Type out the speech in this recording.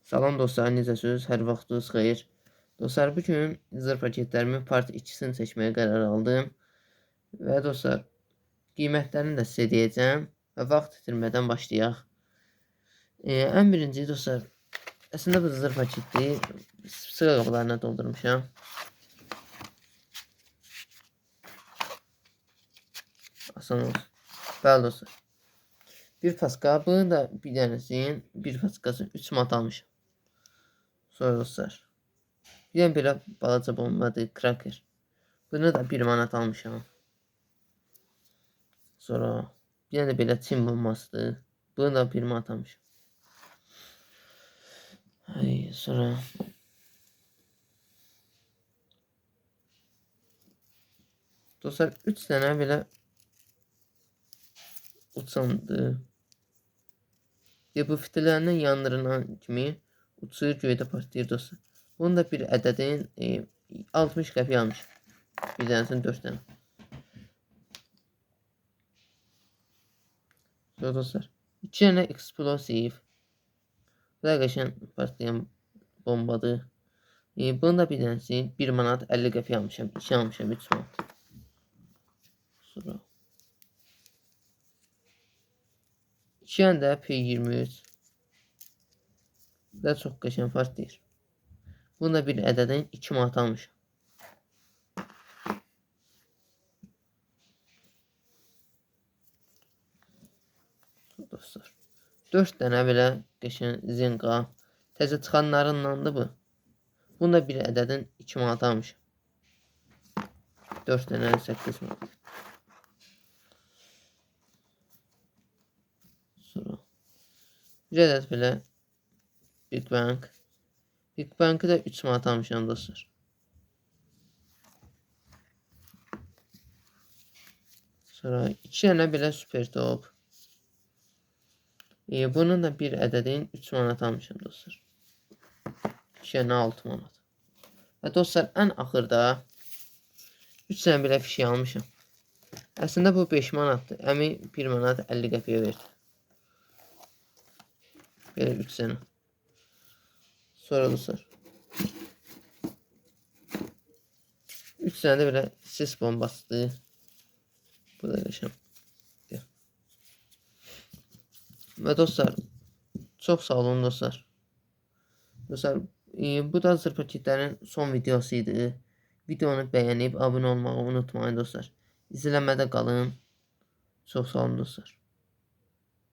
Salam dostlar, necəsiniz? Hər vaxtınız xeyir. Dostlar, bu gün zır paketlərimin part 2-sini seçməyə qərar aldım. Və dostlar, qiymətlərini də sizə deyəcəm və vaxt itirmədən başlayaq. Ən birinci dostlar, əslində bu zır paketdir. Sıra qablarına doldurmuşam. Asan olsun. Bəli dostlar. Bir paska, bunun da bir dənəsinin, bir paskasının 3 mat almışam. Sonra dostlar, bir dənə belə balaca bombadır, kraker. Bunu da 1 manat almışam. Sonra bir dənə belə çin bombasıdır. Bunu da 1 manat almışam. Sonra dostlar 3 dənə belə uçandır. Bu fitilərindən yandırılan kimi uçur, göydə partlayır dostlar. Bunun da bir ədədin 60 qəpik almışam. Bir dənəsini 4 dənə. Sonra dostlar 2 dənə eksplosiv. Bu da qəşən partlayan bombadır. Bunun da bir dənəsi 1 manat 50 qəpik almışam. 2 almışam, 3 manat. Sonra 2 dənə də P23. Bu da çox qəşən partlayır. Bunun da bir ədədin 2 manat almışam. Dostlar 4 dənə belə qəşən zinqa. Təzə çıxanlarındandır bu. Bunun da bir ədədin 2 manat almışam. 4 dənə 8 manat. Sonra bir ədəd belə Big Bang. Big Bang'ı da 3 manat almışam dostlar. Sonra 2 dənə belə super top. Bunun da bir ədədin 3 manat almışam dostlar. 2 dənə 6 manat. Və dostlar ən axırda 3 dənə belə fişik almışam. Əslində bu 5 manatdır. Əmi 1 manat 50 qəpiyə verdi. Belə 3 dənə. Sonra dostlar 3 dənə də belə sis bombasıdır. Bu da qəşəm. Və dostlar çox sağ olun dostlar. Dostlar bu da zır paketlərin son videosu idi. Videonu bəyənib abunə olmağı unutmayın dostlar. İzləmədə qalın. Çox sağ olun dostlar.